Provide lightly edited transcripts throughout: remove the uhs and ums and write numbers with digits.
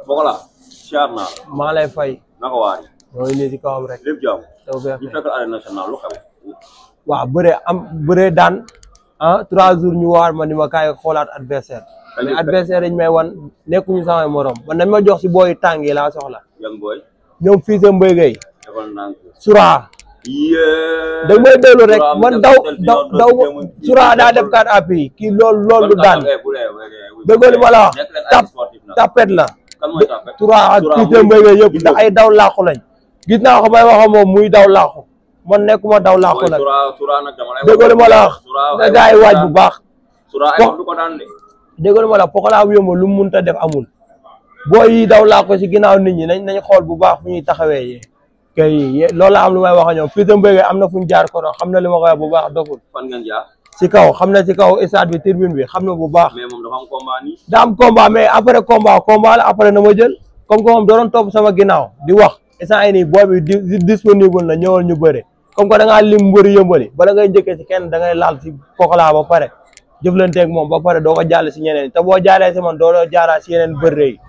Pokola siyaar naa la. maa lay fay. naka waay. mooy nii si kawam rek. lépp jàmm. taw feex ñu fekk arène nationale lu xew. waaw bëree daan 3 jours ñu waar ma ni ma kaay xoolaat adversaire. mais adversaire dañ may wan nekkuñu samay morom man dañ ma jox si booy tàng yi laa soxla. yan booy. ñoom fii sa Mbaye Gueye. defal naa ko. Sura. da may déglu rek man daw Sura daa def 4 appuis kii loolu du daan. dëgg li ma la wax tapet la. Sura ak fii sa Mbaye Gueye yëpp da ay daw laaxu lañ. gis naa ko may wax moom muy daw laaxu man nekkuma daw laaxu nag. dëgg li ma la wax nga gars yi waaj bu baax. dëgg li ma la Pokola bu yomb lu mu mënta def amul. boo yi daw laa ko si ginnaaw nit ñi nañ xool bu baax fu ñuy taxawee kay loolu la am lu may wax ak ñoom fii sa Mbaye Gueye am na fu ñu jaar ko xam na li ma koy wax bu baax doful. fan ngeen jaar. si kaw xam na si kaw stade bi tribune bi xam na bu baax. mais moom dafa am combat nii. daa am combat mais après combat la après na ma jël comme que moom doon topp sama ginnaaw di wax instant yii nii boobu disponible na ñëwal ñu bëre comme que da ngaa lim mbëri yëmbali bala ngay njëkkee si kenn da ngay laal si Pokola ba pare jëflanteeg moom ba pare doo ko jàll si ñeneen te boo jàllee si man doo jaaraat si yeneen bërre yi.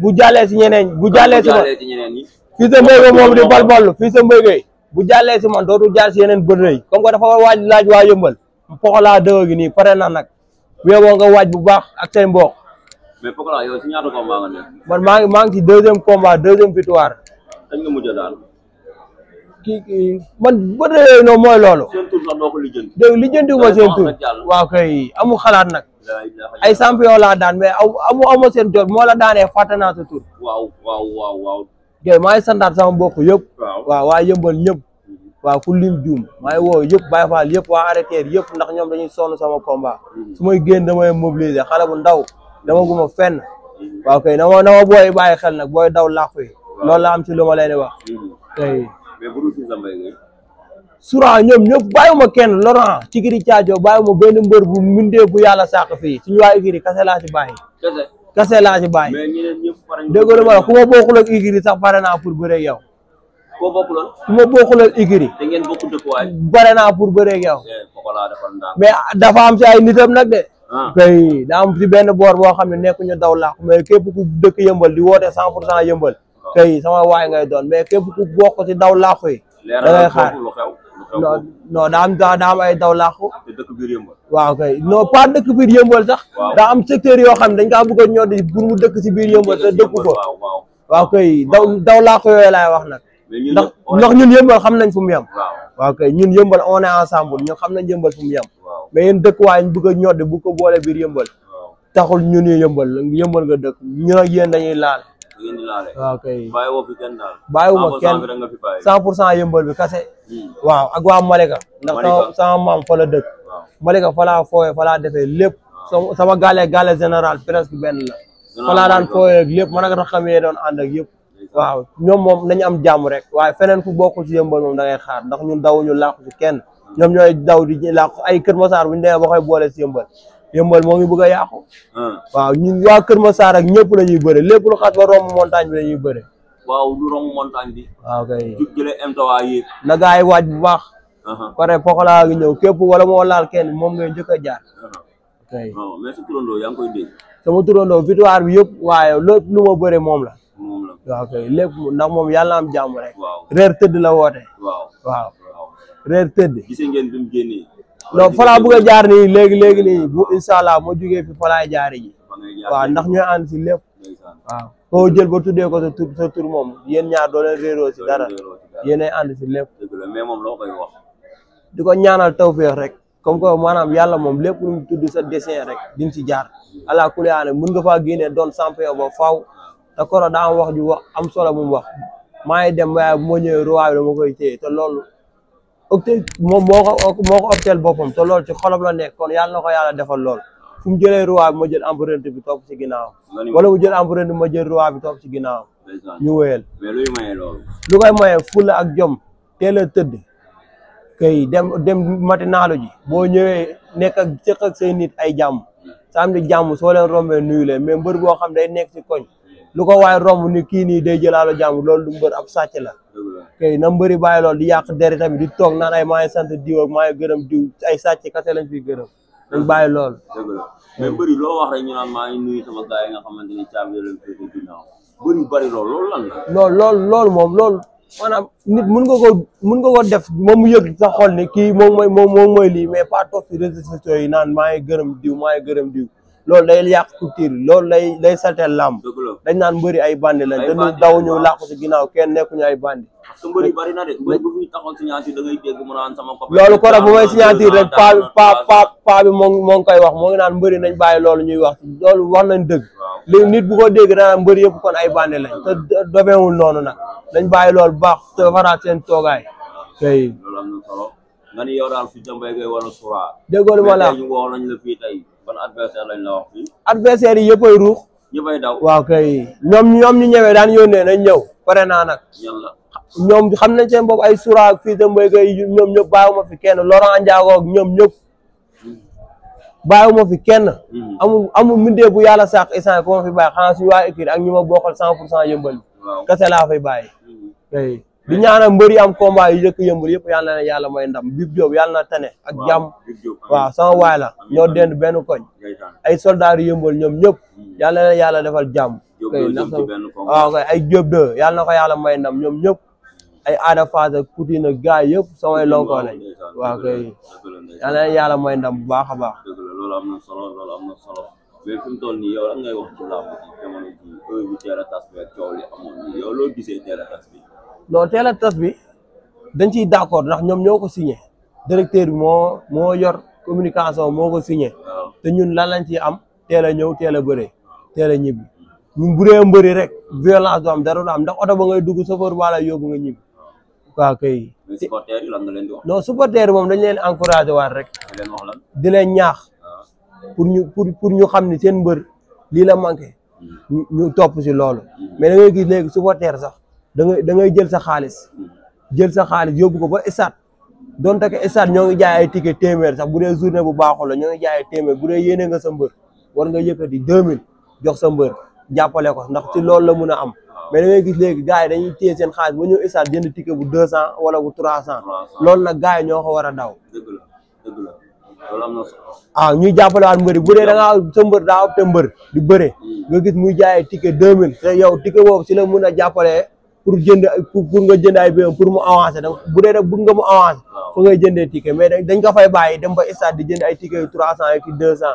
bu jàllee si ñeneen bu jàllee si man fii sa Mbaye Gueye moom di balballu fii sa Mbaye Gueye bu jàllee si man dootul jaar si yeneen bërre yi comme que dafa waaj laaj waa yëmbal Pokola dëgg gi nii pare na nag weewoo nga waaj bu baax ak say mbokk. mais Pokola yow si ñaata combat nga nekk. man maa ngi si deuxième combat deuxième victoire. dañ nga mujj daal. kii man bërre yooyu noonu mooy loolu. seen tur sax doo ko lijjanti. dégg lijjanti ma seen tur waaw kay amu xalaat nag. ay champion laa daan mais amu seen jot moo la daanee fàtte naa sa tur. waaw. kay maa ngi santaat sama mbokk yëpp. waaw waa yëmbal ñëpp. waaw ku lim juum maa ngi woo yëpp Baye Fall yëpp waa arrêté yëpp ndax ñoom dañuy sonn sama combat. su may génn damay mobiliser xale bu ndaw dama guma fenn. waaw kay na ma booy bàyyi xel nag booy daw làqu yi. loolu la am ci lu ma leen di wax. kay. mais bu dul fii sa Mbaye Gueye. Sura ñoom ñëpp bàyyiwuma kenn Laurent Tigiri Thiadio bàyyiwuma benn mbër bu mindee bu yàlla sàq fii suñu waa Igiri kase laa ci bàyyi. kase laa ci bàyyi. mais ñeneen ñëpp pare dégg nga ma la ku ma bokkul ak Igiri sax pare naa pour bëreeg yow. koo bokkuloon. ku ma bokkul ak Igiri. da ngeen bokk dëkkuwaay. pare naa pour bëreeg yow. Pokola defal ndànk. mais dafa am si ay nitam nag de. kay daa am si benn boor boo xam ne nekkuñu daw làqu mais képp ku dëkk yëmbal di woote 100% yëmbal. kay sama waay ngay doon mais képp ku bokk ci daw làqu yi. da ngay xaar non daa am ay daw làqu. te dëkk biir yëmbal. waaw kay non pas dëkk biir yëmbal sax. daa am secteur yoo xam ne dañ kaa bëgg a ñoo di pour mu dëkk si biir yëmbal te dëkku ko. waaw kay daw làqu yooyu laay wax nag. ndax ñun yëmbal xam nañ fu mu yem. waaw kay ñun yëmbal on est ensemble ñun xam nañ yëmbal fu mu yem. mais yéen dëkkuwaay ñu bëgg a ñoddi bu ko boole biir yëmbal. taxul ñun ñu yëmbal nga dëkk ñun ak yéen dañuy laal. waaw kay bàyyiwoo fi kenn daal. bàyyiwuma kenn 100% yëmbal bi kase. waaw ak waa Malika ndax sama maam fa la dëkk. Malika fa laa fooyee fa laa defee lépp. sama gaale général presque benn la. fa laa daan fooyee ak lépp man ak raxam yi doon ànd ak yëpp. waaw ñoom moom nañu am jàmm rek waaye feneen ku bokkul ci yëmbal moom da ngay xaar ndax ñun dawuñu làqu ci kenn ñoom ñooy daw di làqu ay Kër Massar bu ñu demee ba koy boole ci yëmbal moo ngi bëgg a yàqu. waaw ñun waa Kër Massar ak ñëpp la ñuy bëre lépp lu xas ba romb montagne bi la ñuy bëre. waaw lu romb montagne bi. waaw kay jëlee MTOA yi. na gaa yi waaj bu baax. pare Pokola gi ñëw képp wala moo laal kenn moom ngay njëkk a jaar. kay mais sa turandoo yaa ngi koy dégg. sama turandoo victoire bi yëpp waaye lépp lu ma bëre moom la. waaw kay lépp ndax moom yàlla na am jàmm rek. reer tëdd la woote. waaw reer tëdd. gisee ngeen bi mu génnee. non falaa bëgg a jaar nii léegi nii bu incha allah moo jógee fi falaay jaari ji. waaw ndax ñooy ànd si lépp. waaw koo jël ba tuddee ko sa tur moom yéen ñaar doo leen réeroo si dara yéenay ànd si lépp. mais moom loo koy wax. di ko ñaanal tawféex rek comme que maanaam yàlla moom lépp lu mu tudd sa dessin rek diñ si jaar ala kulli aane mun nga faa génnee doon champion ba faaw te koro daa am wax ju wax am solo mu wax maa ngi dem waaye bu ma ñëwee roi bi dama koy téye te loolu octe moom moo ko opteel boppam te loolu ci xolam la nekk kon yàlla na ko yàlla defal lool fu mu jëlee roi bi ma jël empreinte bi topp ci ginnaaw wala mu jël empreinte bi ma jël roi bi topp ci ginnaaw ñu wéyal. mais luy maye loolu. lu koy maye fulla ak jom teel a tëdd kay dem matinalu ji boo ñëwee nekk ak sëq ak say nit ay jàmm samedi jàmm soo leen rombee nuyu leen mais mbër boo xam day nekk ci koñ lu ko waay romb ni kii nii day jëlaalo jàmm loolu du mbër ab sàcc la. kay na mbëri bàyyi loolu di yàq deri tamit di toog naan ay maa ngi sant diw ak maa ngi gërëm diw ay sàcc kase lañ fiy gërëm dañ bàyyi loolu. mais bëri loo wax rek ñu naan maa ngi nuyu sama gars yi nga xamante ni caabi leen féete ginnaaw bëri bari loolu lan la. loolu moom loolu maanaam nit mun nga ko def moom mu yëg sa xol ni kii moom mooy lii mais pas toog ci réseaux sociaux yi naan maa ngi gërëm diw loolu day yàq culture loolu day salteel làmb dañ naan mbëri ay bandi lañ te ñu daw ñu làqu ci ginnaaw kenn nekkuñu ay bandi parce que mbëri bari na de mbëri bu fi taxaw signature da ngay dégg mu naan sama copain loolu ko bu may signature rek pa bi moo ngi koy wax moo ngi naan mbëri nañ bàyyi loolu ñuy wax loolu wax nañ dëgg li nit bu ko dégg danaan mbëri yëpp kon ay bandi lañ te domeewul noonu nag dañ bàyyi loolu bu baax te faraat seen toogaay kay loolu am na solo nga ni yow daal fi jambay ngay wala sura déggoo li ma la ñu woo nañ la fii tey ban adversaire lañ la wax fii adversaire yi yëppay ruux ñëppay daw waaw kay ñoom ñu ñëwee daan yónnee nañ ñëw pare naa nag ñoom xam nañ seen bopp ay sura fii de mbéy kay ñoom ñëpp bàyyiwuma fi kenn Laurent Ndiago ak ñoom ñëpp bàyyiwuma fi kenn amul mindee bu yàlla sax instant ko ma fi bàyyi xanaa suñu waa équipe ak ñi ma bokkal 100% yëmbal kese laa fay bàyyi kay di ñaanal mbër yi am combat yu jëkk yëmbal yëpp yàlla na yàlla may ndam Bib Diop yàlla na tane ak jàmm waaw sama waay la ñoo dend benn koñ ay soldats yu yëmbal ñoom ñëpp yàlla na yàlla defal jàmm kay ndax waaw kay ay Diop 2 yàlla na ko yàlla may ndam ñoom ñëpp ay aada phase ak Poutine gaay yëpp samay lonko lañ waaw kay yàlla na yàlla may ndam bu baax a baax loolu am na solo mais fi mu toll nii yow lan ngay wax ci làmb ji jamono ji heure bi teel a tas bi ak coow li amoon nii yow loo gisee teel a tas bi non teel a tas bi dañ ciy d'accord ndax ñoom ñoo ko signé directeur bi moo yor communication moo ko signé te ñun lan lañ ciy am teel a ñëw teel a bëre teel a ñibbi ñun bu dee mbëri rek violence du am dara du am ndax oto ba ngay dugg chauffeur wala yóbbu nga ñibbi waaw kay. mais supporter yi lan nga leen di wax. non supporter moom dañ leen encouragé waat rek. di leen wax lan. di leen ñaax. pour ñu xam ni seen mbër lii la manqué. ñu topp si loolu. mais da ngay gis léegi supporter sax da ngay jël sa xaalis. yóbbu ko ba stade donte que stade ñoo ngi jaay ay ticket téeméer sax bu dee journée bu baaxul la ñoo ngi jaay ay téeméer bu dee yéene nga sa mbër war nga yëkkati 2000 jox sa mbër jàppale ko ndax ci loolu la mun a am. mais da ngay gis léegi gars yi dañuy téye seen xaalis ba ñëw stade jënd ticket bu 200 wala bu 300 loolu nag gars yi ñoo ko war a daw. dëgg la loolu am na solo. ñuy jàppale waat mbëri bu dee da ngaa sa mbër daa opté mbër di bëre nga gis muy jaayee ticket 2000 te yow ticket boobu si la mun a jàppale pour nga jënd ay béyam pour mu avancer donc bu dee rek bëgg nga mu avancer fa ngay jëndee ticket mais dañ ko fay bàyyi dem ba stade di jënd ay ticket yu 300 ak 200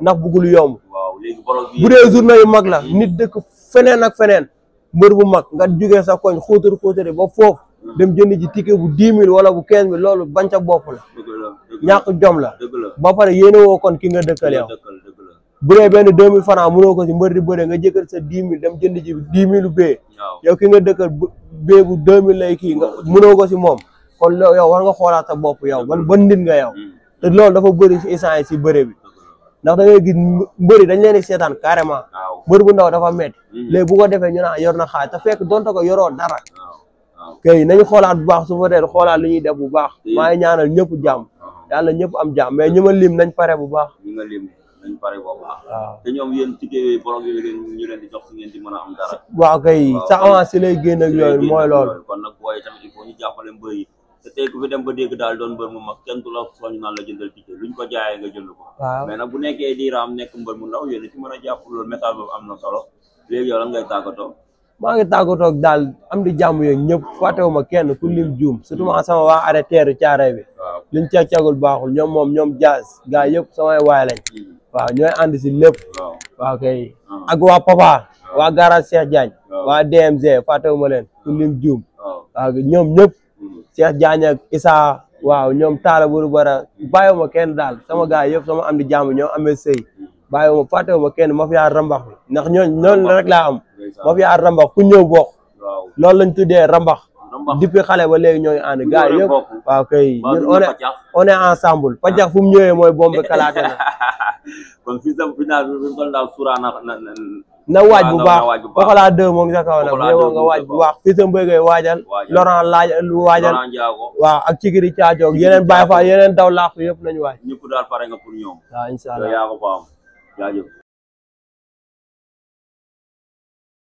ndax bëggul yomb bu dee journée yu mag la nit dëkk feneen ak feneen mbër bu mag nga jugee sa koñ xóotari ba foofu dem jënd ji ticket bu 10 000 wala bu 15 000 loolu bañ ca bopp la ñàkk jom la ba pare yéene woo kon ki nga dëkkal yow bu dee benn 2000 francs mënoo ko si mbër di bëre nga jëkkër sa 10 000 dem jënd ji 10 000 bee yow ki nga dëkkal bee bu 2000 lay kii nga mënoo ko si moom kon yow war nga xoolaat sa bopp yow ban nit nga yow te loolu dafa bëri si instant yi si bëre bi ndax da ngay gis mbëri dañ leen di seetaan carrément mbër bu ndaw dafa métti léegi bu ko defee ñu naan yor na xaaj te fekk donte ko yoroo dara kay nañu xoolaat bu baax su fa dee xoolaat li ñuy def bu baax maa ngi ñaanal ñëpp jàmm yàlla ñëpp am jàmm mais ñi ma lim nañ pare bu baax nañ pare bu baax waaw te ñoom yéen ticket borom yi ñu leen di jox si ngeen di mën a am dara waaw kay sa avance si lay génn ak yooyu mooy loolu kon nag booy tamit il faut ñu jàppale mbër yi te tey ku fi dem ba dégg daal doon mbër mu mag kenn du la soñ naan la jëndal ticket luñ ko jaayee nga jënd ko mais nag bu nekkee diiraam nekk mbër mu ndaw yéen ci mën a jàpp loolu message boobu am na solo léegi yow lan ngay tàggatoo maa ngi tàggatoo daal am di jàmm yeeg ñëpp fàttewuma kenn ku lim juum surtout ma sama waa arrêté caaray bi liñ cagul baaxul ñoom Diaz gars yëpp samay waay lañ waaw ñooy ànd si lépp waaw kay ak waa Papa waa garage Cheikh Diagne waa DMG fàttewuma leen ku lim juum waaw ñoom ñëpp Cheikh Diagne ak Issa waaw ñoom taala buru bara bàyyiwuma kenn daal sama gars yëpp sama am di jàmm ñoom amee sëy bàyyiwuma fàttewuma kenn ma fi yaa rambax bi ndax ñooñu rek laa am ma fi yaa rambax ku ñëw bokk loolu lañ tuddee rambax depuis xale ba léegi ñoo ngi ànd gars yëpp waaw kay ñun on est ensemble Pajax fu mu ñëwee mooy bombe kalaate na kon fii sa final bi daal suura na waaj bu baax Pokola 2 moo ngi sa kaw nag yow nga waaj bu baax fii sa mbéy ngay waajal Laurent waajal waaw ak Cikiri Caacoog yeneen Baye Fall yeneen daw laax yëpp nañu waaj ñëpp daal pare nga pour ñoom waaw incha allah yaa ko fa am jaajëf